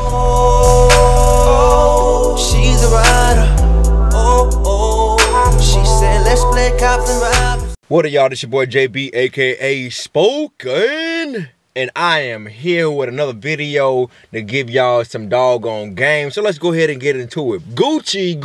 Oh, she's a rider. Oh, she said let's play cops and robbers. What are y'all? This your boy JB, aka Spoken, and I am here with another video to give y'all some doggone game. So let's go ahead and get into it. Gucci.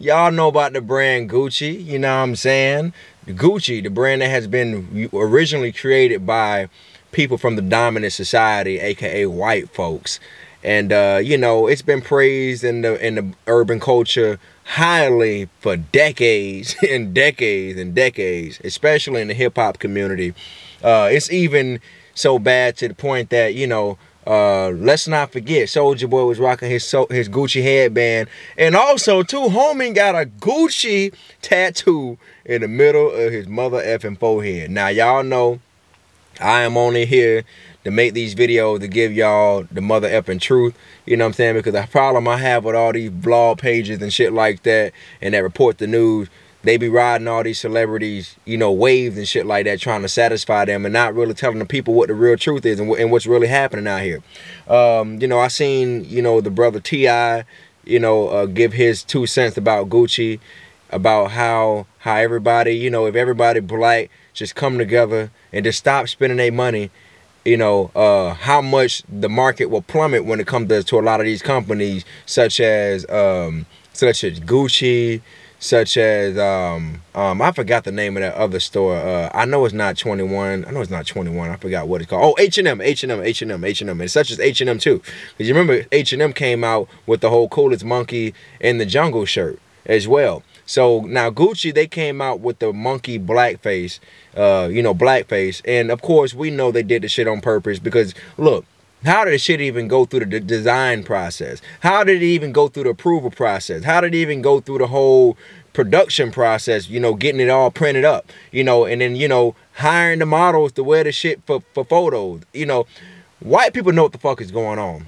Y'all know about the brand Gucci, you know what I'm saying? Gucci, the brand that has been originally created by people from the dominant society, aka white folks. And you know, it's been praised in the urban culture highly for decades and decades, especially in the hip-hop community. It's even so bad to the point that, you know, let's not forget, Soulja Boy was rocking his Gucci headband, and also too, homie got a Gucci tattoo in the middle of his mother effing forehead. Now y'all know I am only here to make these videos to give y'all the mother effing truth, you know what I'm saying? Because the problem I have with all these vlog pages and shit like that, and that report the news, they be riding all these celebrities, you know, waves and shit like that, trying to satisfy them and not really telling the people what the real truth is and what's really happening out here. You know, I seen, you know, the brother T.I., you know, give his 2 cents about Gucci, about how everybody, you know, if everybody black just come together and just stop spending their money, you know, how much the market will plummet when it comes to a lot of these companies, such as Gucci, such as I forgot the name of that other store. I know it's not 21. I forgot what it's called. Oh, H&M. And such as H&M too. Because you remember H&M came out with the whole coolest monkey in the jungle shirt as well. So now Gucci, they came out with the monkey blackface, you know, blackface. And of course, we know they did the shit on purpose because, look, how did the shit even go through the design process? How did it even go through the approval process? How did it even go through the whole production process, you know, getting it all printed up, you know, and then, you know, hiring the models to wear the shit for photos? You know, white people know what the fuck is going on.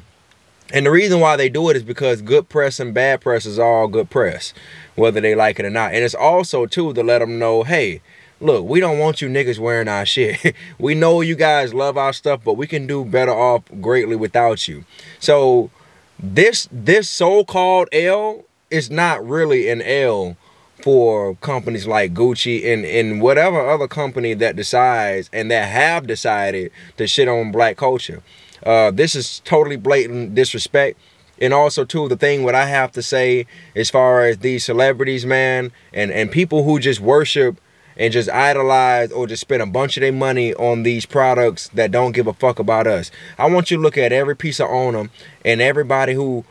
And the reason why they do it is because good press and bad press is all good press, whether they like it or not. And it's also, too, to let them know, hey, look, we don't want you niggas wearing our shit. We know you guys love our stuff, but we can do better off greatly without you. So this so-called L is not really an L for companies like Gucci and whatever other company that decides and that have decided to shit on black culture. This is totally blatant disrespect. And also, too, the thing what I have to say as far as these celebrities, man, and people who just worship and just idolize or just spend a bunch of their money on these products that don't give a fuck about us. I want you to look at every piece of owner and everybody who's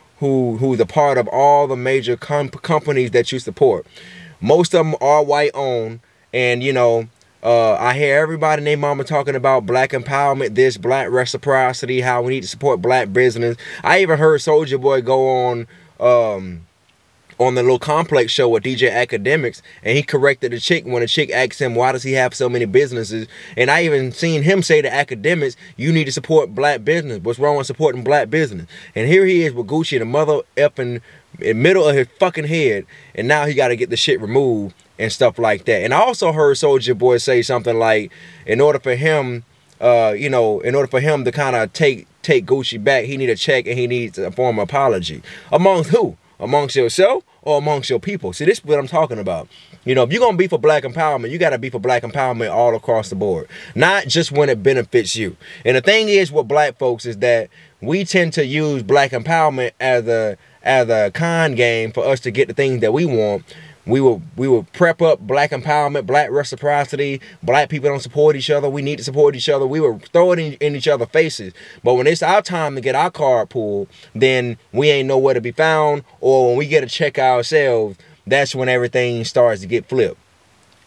a part of all the major companies that you support. Most of them are white owned, and you know, I hear everybody and their mama talking about black empowerment, this black reciprocity, how we need to support black business. I even heard Soulja Boy go on the little Complex show with DJ Academics, and he corrected the chick when the chick asked him, why does he have so many businesses? And I even seen him say to Academics, you need to support black business. What's wrong with supporting black business? And here he is with Gucci in the mother effing middle of his fucking head, and now he got to get the shit removed and stuff like that. And I also heard Soulja Boy say something like, in order for him, you know, in order for him to kind of take Gucci back, he need a check and he needs a form of apology. Amongst who? Amongst yourself or amongst your people? See, this is what I'm talking about. You know, if you're going to be for black empowerment, you got to be for black empowerment all across the board, not just when it benefits you. And the thing is with black folks is that we tend to use black empowerment as a con game for us to get the things that we want. We will prep up black empowerment, black reciprocity. Black people don't support each other. We need to support each other. We will throw it in each other's faces. But when it's our time to get our card pulled, then we ain't nowhere to be found. Or when we get a check ourselves, that's when everything starts to get flipped.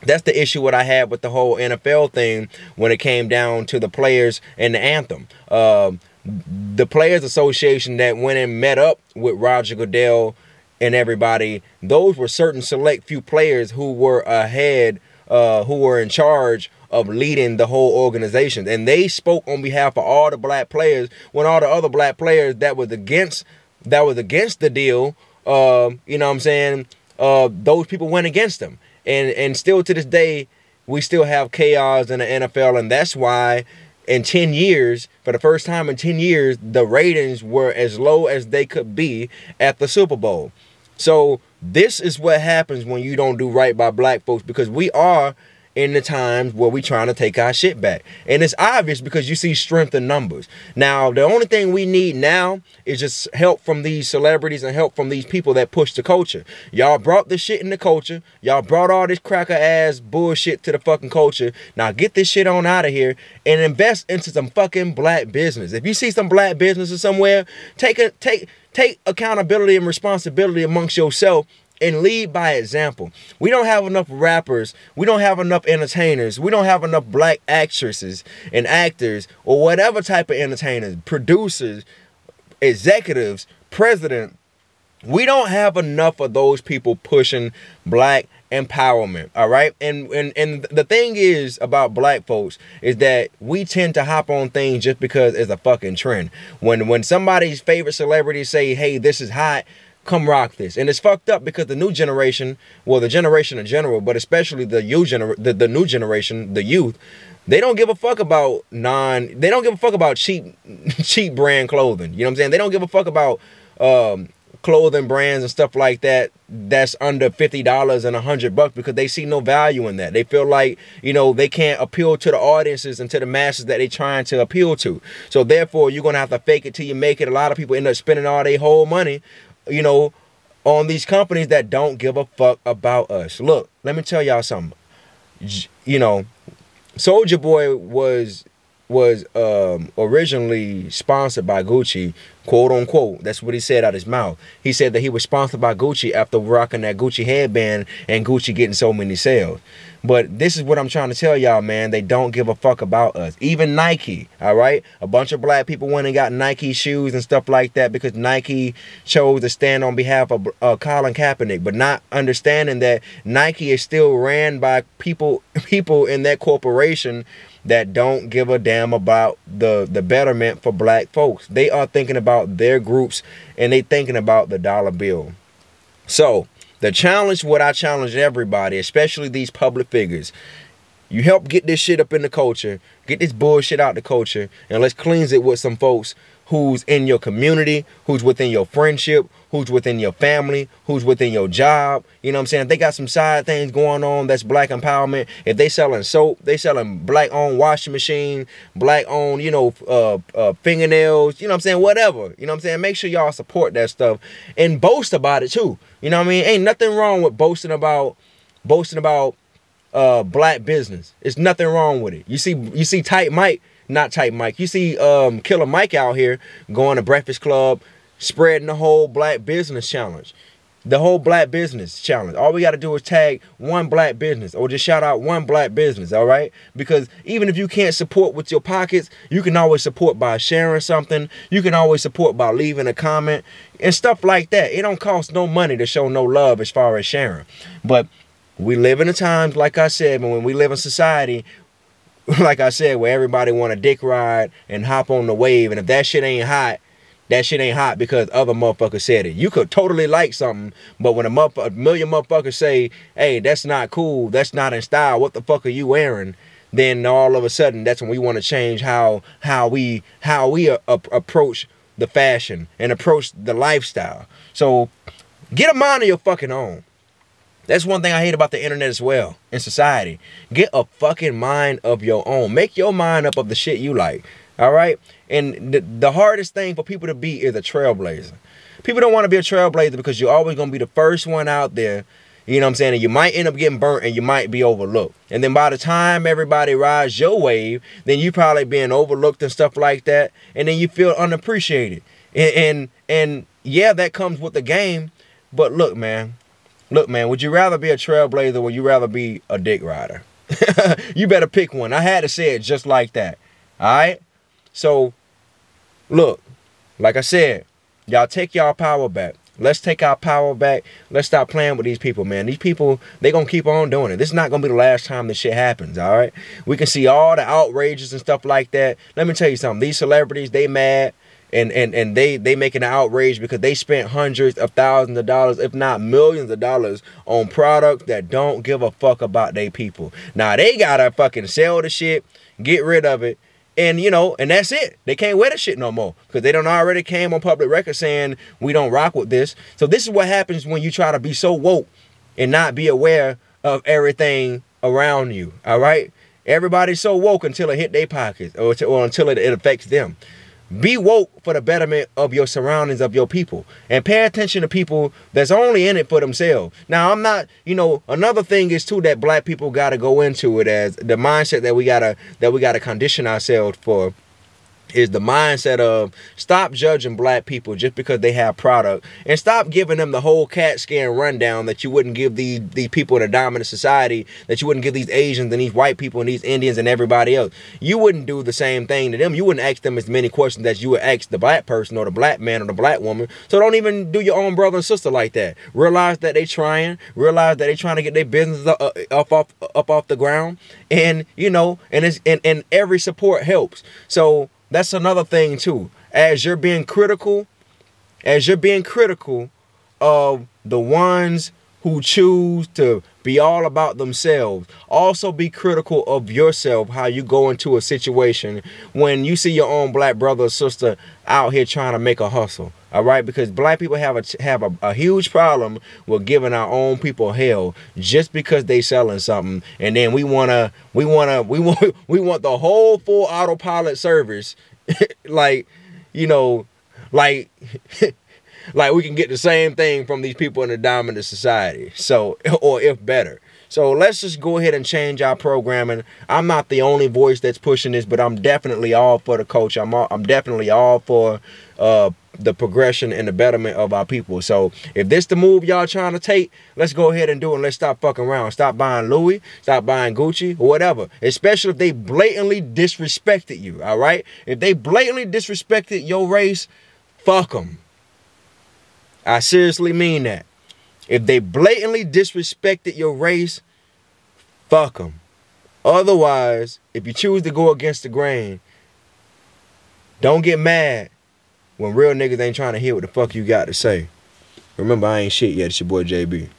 That's the issue what I had with the whole NFL thing when it came down to the players and the anthem. The Players Association that went and met up with Roger Goodell and everybody, those were certain select few players who were ahead, who were in charge of leading the whole organization. And they spoke on behalf of all the black players when all the other black players that was against the deal, you know what I'm saying, those people went against them. And still to this day, we still have chaos in the NFL, and that's why in 10 years, for the first time in 10 years, the ratings were as low as they could be at the Super Bowl. So this is what happens when you don't do right by black folks, because we are in the times where we trying to take our shit back. And it's obvious because you see strength in numbers. Now, the only thing we need now is just help from these celebrities and help from these people that push the culture. Y'all brought this shit in the culture. Y'all brought all this cracker ass bullshit to the fucking culture. Now get this shit on out of here and invest into some fucking black business. If you see some black businesses somewhere, take accountability and responsibility amongst yourself and lead by example. We don't have enough rappers. We don't have enough entertainers. We don't have enough black actresses and actors or whatever type of entertainers, producers, executives, president. We don't have enough of those people pushing black empowerment. All right. And the thing is about black folks is that we tend to hop on things just because it's a fucking trend. When somebody's favorite celebrity say, hey, this is hot, come rock this. And it's fucked up because the new generation, well, the generation in general, but especially the new generation, the youth, they don't give a fuck about they don't give a fuck about cheap brand clothing. You know what I'm saying? They don't give a fuck about clothing brands and stuff like that that's under $50 and $100 because they see no value in that. They feel like, you know, they can't appeal to the audiences and to the masses that they're trying to appeal to. So therefore, you're going to have to fake it till you make it. A lot of people end up spending all their whole money, you know, on these companies that don't give a fuck about us. Look, let me tell y'all something. You know, Soulja Boy was originally sponsored by Gucci, quote unquote. That's what he said out his mouth. He said that he was sponsored by Gucci after rocking that Gucci headband and Gucci getting so many sales. But this is what I'm trying to tell y'all, man. They don't give a fuck about us. Even Nike, all right? A bunch of black people went and got Nike shoes and stuff like that because Nike chose to stand on behalf of Colin Kaepernick, but not understanding that Nike is still ran by people in that corporation that don't give a damn about the betterment for black folks. They are thinking about their groups and they thinking about the dollar bill. So the challenge, what I challenge everybody, especially these public figures, you help get this shit up in the culture, get this bullshit out the culture, and let's cleanse it with some folks who's in your community, who's within your friendship, who's within your family, who's within your job. You know what I'm saying? If they got some side things going on that's black empowerment. If they selling soap, they selling black-owned washing machine, black-owned, you know, fingernails, you know what I'm saying? Whatever. You know what I'm saying? Make sure y'all support that stuff and boast about it too. You know what I mean? Ain't nothing wrong with boasting about black business. It's nothing wrong with it. You see Tight Mike. Not Tight Mike. You see Killer Mike out here going to Breakfast Club, spreading the whole black business challenge. The whole black business challenge. All we got to do is tag one black business or just shout out one black business, all right? Because even if you can't support with your pockets, you can always support by sharing something. You can always support by leaving a comment and stuff like that. It don't cost no money to show no love as far as sharing. But we live in the times, like I said, when we live in society, like I said, where everybody want a dick ride and hop on the wave. And if that shit ain't hot, that shit ain't hot because other motherfuckers said it. You could totally like something, but when a million motherfuckers say, hey, that's not cool, that's not in style, what the fuck are you wearing? Then all of a sudden, that's when we want to change how we approach the fashion and approach the lifestyle. So get a mind of your fucking own. That's one thing I hate about the internet as well, in society. Get a fucking mind of your own. Make your mind up of the shit you like, all right? And the hardest thing for people to be is a trailblazer. People don't want to be a trailblazer because you're always going to be the first one out there, you know what I'm saying? And you might end up getting burnt and you might be overlooked. And then by the time everybody rides your wave, then you probably being overlooked and stuff like that. And then you feel unappreciated. And yeah, that comes with the game. But look, man, would you rather be a trailblazer or would you rather be a dick rider? You better pick one. I had to say it just like that. All right? So, look, like I said, y'all take y'all power back. Let's take our power back. Let's stop playing with these people, man. These people, they going to keep on doing it. This is not going to be the last time this shit happens, all right? We can see all the outrages and stuff like that. Let me tell you something. These celebrities, they mad. And they making an outrage because they spent hundreds of thousands of dollars, if not millions of dollars, on products that don't give a fuck about their people. Now, they gotta fucking sell the shit, get rid of it, And, you know, and that's it. They can't wear the shit no more because they done already came on public record saying we don't rock with this. So this is what happens when you try to be so woke and not be aware of everything around you. All right. Everybody's so woke until it hit their pockets or until it affects them. Be woke for the betterment of your surroundings, of your people, and pay attention to people that's only in it for themselves. Now, I'm not, you know, another thing is too that black people got to go into it as the mindset that we gotta condition ourselves for. Is the mindset of stop judging black people just because they have product, and stop giving them the whole cat scan rundown that you wouldn't give these people in a dominant society, that you wouldn't give these Asians and these white people and these Indians and everybody else. You wouldn't do the same thing to them. You wouldn't ask them as many questions as you would ask the black person or the black man or the black woman. So don't even do your own brother and sister like that. Realize that they trying. Realize that they trying to get their business up off the ground, and you know, and every support helps. So that's another thing too. As you're being critical of the ones who choose to be all about themselves, also be critical of yourself, how you go into a situation when you see your own black brother or sister out here trying to make a hustle. All right, because black people have a huge problem with giving our own people hell just because they selling something, and then we want the whole full autopilot service, like, you know, like like we can get the same thing from these people in the dominant society. So, or if better. So let's just go ahead and change our programming. I'm not the only voice that's pushing this, but I'm definitely all for the culture. I'm definitely all for the progression and the betterment of our people. So if this the move y'all trying to take, let's go ahead and do it. Let's stop fucking around. Stop buying Louis, stop buying Gucci, or whatever. Especially if they blatantly disrespected you, all right? If they blatantly disrespected your race, fuck them. I seriously mean that. If they blatantly disrespected your race, fuck them. Otherwise, if you choose to go against the grain, don't get mad when real niggas ain't trying to hear what the fuck you got to say. Remember, I ain't shit yet. It's your boy JB.